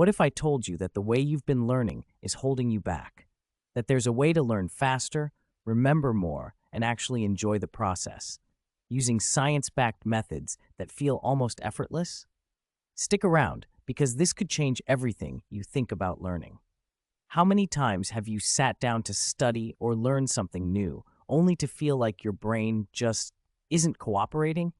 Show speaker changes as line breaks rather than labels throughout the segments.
What if I told you that the way you've been learning is holding you back? That there's a way to learn faster, remember more, and actually enjoy the process, using science-backed methods that feel almost effortless? Stick around, because this could change everything you think about learning. How many times have you sat down to study or learn something new, only to feel like your brain just isn't cooperating?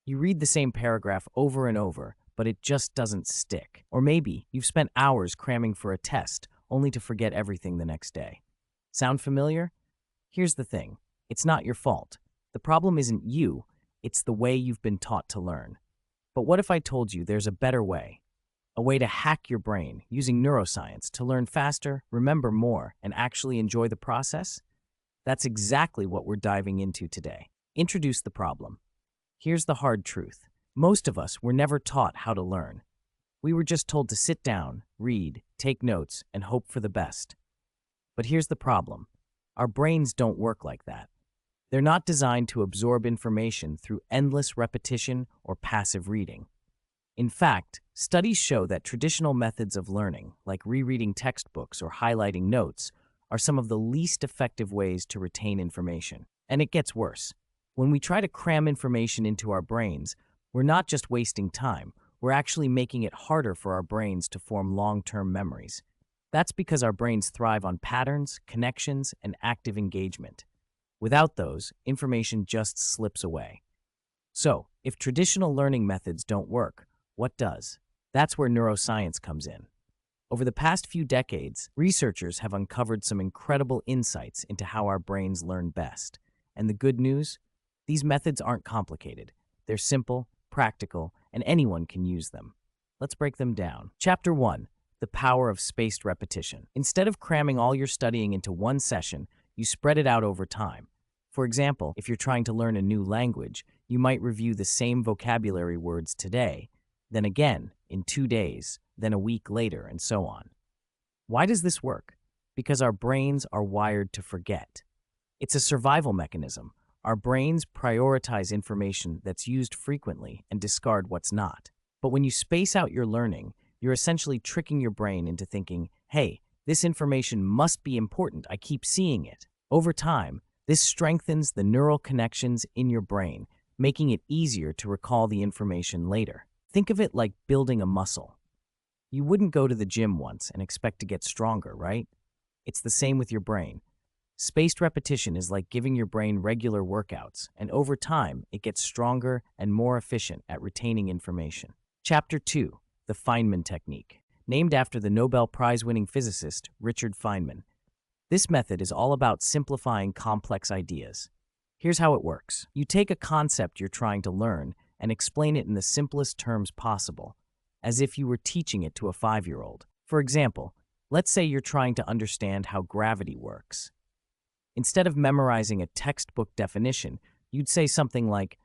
You read the same paragraph over and over, but it just doesn't stick. Or maybe you've spent hours cramming for a test, only to forget everything the next day. Sound familiar? Here's the thing. It's not your fault. The problem isn't you, it's the way you've been taught to learn. But what if I told you there's a better way? A way to hack your brain using neuroscience to learn faster, remember more, and actually enjoy the process? That's exactly what we're diving into today. Introduce the problem. Here's the hard truth. Most of us were never taught how to learn. We were just told to sit down, read, take notes, and hope for the best. But here's the problem. Our brains don't work like that. They're not designed to absorb information through endless repetition or passive reading. In fact, studies show that traditional methods of learning, like rereading textbooks or highlighting notes, are some of the least effective ways to retain information. And it gets worse. When we try to cram information into our brains, we're not just wasting time, we're actually making it harder for our brains to form long-term memories. That's because our brains thrive on patterns, connections, and active engagement. Without those, information just slips away. So, if traditional learning methods don't work, what does? That's where neuroscience comes in. Over the past few decades, researchers have uncovered some incredible insights into how our brains learn best. And the good news? These methods aren't complicated. They're simple, practical, and anyone can use them. Let's break them down. Chapter 1. The power of spaced repetition. Instead of cramming all your studying into one session, you spread it out over time. For example, if you're trying to learn a new language, you might review the same vocabulary words today, then again in 2 days, then a week later, and so on. Why does this work? Because our brains are wired to forget. It's a survival mechanism. Our brains prioritize information that's used frequently and discard what's not. But when you space out your learning, you're essentially tricking your brain into thinking, hey, this information must be important, I keep seeing it. Over time, this strengthens the neural connections in your brain, making it easier to recall the information later. Think of it like building a muscle. You wouldn't go to the gym once and expect to get stronger, right? It's the same with your brain. Spaced repetition is like giving your brain regular workouts, and over time, it gets stronger and more efficient at retaining information. Chapter 2. The Feynman Technique. Named after the Nobel Prize-winning physicist Richard Feynman. This method is all about simplifying complex ideas. Here's how it works. You take a concept you're trying to learn and explain it in the simplest terms possible, as if you were teaching it to a 5-year-old. For example, let's say you're trying to understand how gravity works. Instead of memorizing a textbook definition, you'd say something like,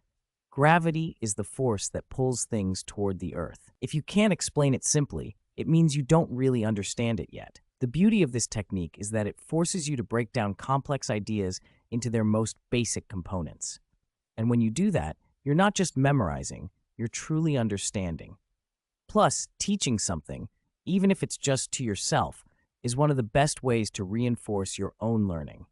gravity is the force that pulls things toward the Earth. If you can't explain it simply, it means you don't really understand it yet. The beauty of this technique is that it forces you to break down complex ideas into their most basic components. And when you do that, you're not just memorizing, you're truly understanding. Plus, teaching something, even if it's just to yourself, is one of the best ways to reinforce your own learning.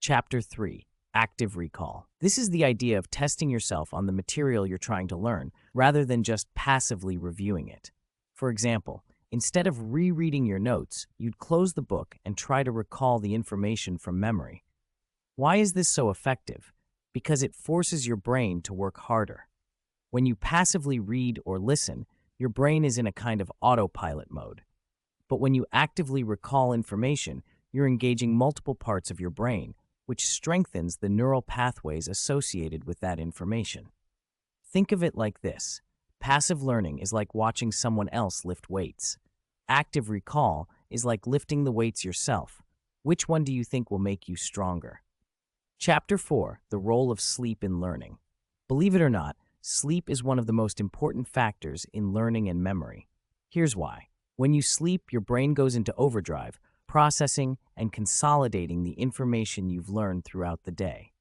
Chapter 3. Active recall. This is the idea of testing yourself on the material you're trying to learn, rather than just passively reviewing it. For example, instead of rereading your notes, you'd close the book and try to recall the information from memory. Why is this so effective? Because it forces your brain to work harder. When you passively read or listen, your brain is in a kind of autopilot mode. But when you actively recall information, you're engaging multiple parts of your brain, which strengthens the neural pathways associated with that information. Think of it like this. Passive learning is like watching someone else lift weights. Active recall is like lifting the weights yourself. Which one do you think will make you stronger? Chapter 4. The Role of Sleep in Learning. Believe it or not, sleep is one of the most important factors in learning and memory. Here's why. When you sleep, your brain goes into overdrive, processing and consolidating the information you've learned throughout the day.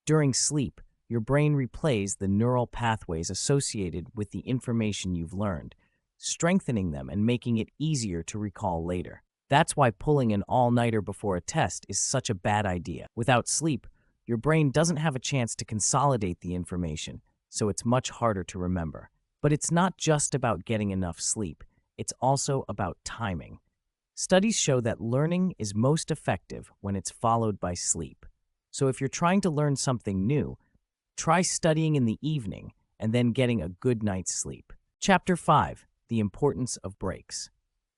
During sleep, your brain replays the neural pathways associated with the information you've learned, strengthening them and making it easier to recall later. That's why pulling an all-nighter before a test is such a bad idea. Without sleep, your brain doesn't have a chance to consolidate the information, so it's much harder to remember. But it's not just about getting enough sleep, it's also about timing. Studies show that learning is most effective when it's followed by sleep. So if you're trying to learn something new, try studying in the evening and then getting a good night's sleep. Chapter 5: The Importance of Breaks.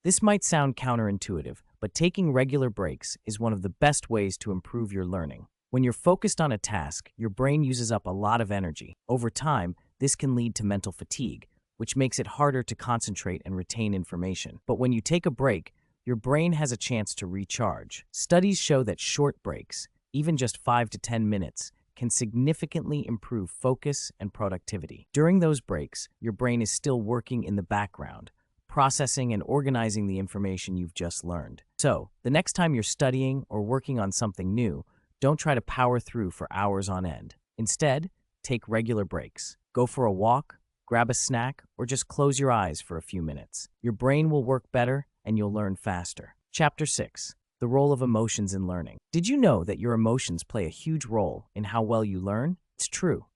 This might sound counterintuitive, but taking regular breaks is one of the best ways to improve your learning. When you're focused on a task, your brain uses up a lot of energy. Over time, this can lead to mental fatigue, which makes it harder to concentrate and retain information. But when you take a break, your brain has a chance to recharge. Studies show that short breaks, even just 5 to 10 minutes, can significantly improve focus and productivity. During those breaks, your brain is still working in the background, processing and organizing the information you've just learned. So, the next time you're studying or working on something new, don't try to power through for hours on end. Instead, take regular breaks. Go for a walk, grab a snack, or just close your eyes for a few minutes. Your brain will work better and you'll learn faster. Chapter 6: The Role of Emotions in Learning. Did you know that your emotions play a huge role in how well you learn? It's true.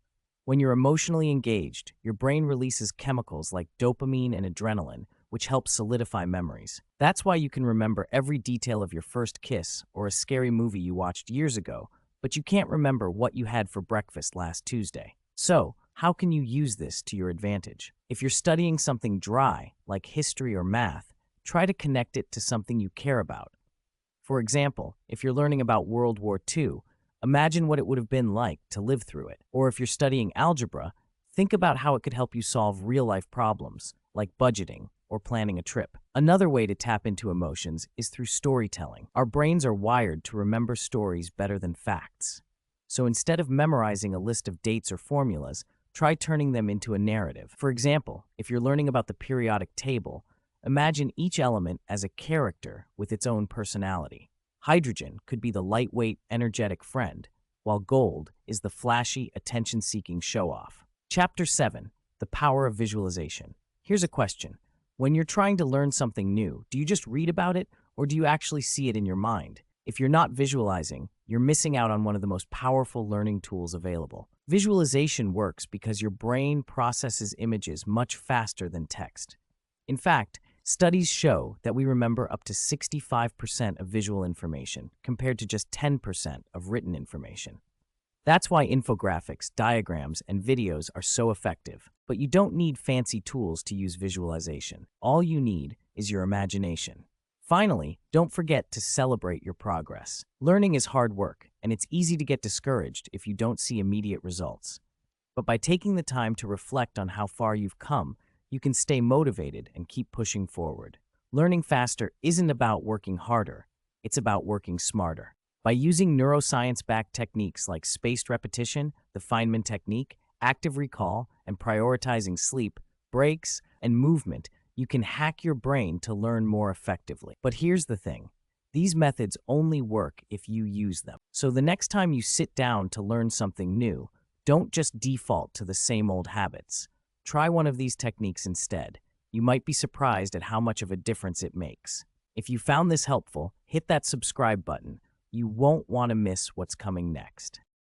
When you're emotionally engaged, your brain releases chemicals like dopamine and adrenaline, which help solidify memories. That's why you can remember every detail of your first kiss or a scary movie you watched years ago, but you can't remember what you had for breakfast last Tuesday. So, how can you use this to your advantage? If you're studying something dry, like history or math, try to connect it to something you care about. For example, if you're learning about World War II, imagine what it would have been like to live through it. Or if you're studying algebra, think about how it could help you solve real-life problems, like budgeting or planning a trip. Another way to tap into emotions is through storytelling. Our brains are wired to remember stories better than facts. So instead of memorizing a list of dates or formulas, try turning them into a narrative. For example, if you're learning about the periodic table, imagine each element as a character with its own personality. Hydrogen could be the lightweight, energetic friend, while gold is the flashy, attention-seeking show-off. Chapter 7: The Power of Visualization. Here's a question. When you're trying to learn something new, do you just read about it, or do you actually see it in your mind? If you're not visualizing, you're missing out on one of the most powerful learning tools available. Visualization works because your brain processes images much faster than text. In fact, studies show that we remember up to 65% of visual information, compared to just 10% of written information. That's why infographics, diagrams, and videos are so effective. But you don't need fancy tools to use visualization. All you need is your imagination. Finally, don't forget to celebrate your progress. Learning is hard work, and it's easy to get discouraged if you don't see immediate results. But by taking the time to reflect on how far you've come, you can stay motivated and keep pushing forward. Learning faster isn't about working harder, it's about working smarter. By using neuroscience-backed techniques like spaced repetition, the Feynman Technique, active recall, and prioritizing sleep, breaks, and movement, you can hack your brain to learn more effectively. But here's the thing. These methods only work if you use them. So the next time you sit down to learn something new, don't just default to the same old habits. Try one of these techniques instead. You might be surprised at how much of a difference it makes. If you found this helpful, hit that subscribe button. You won't want to miss what's coming next.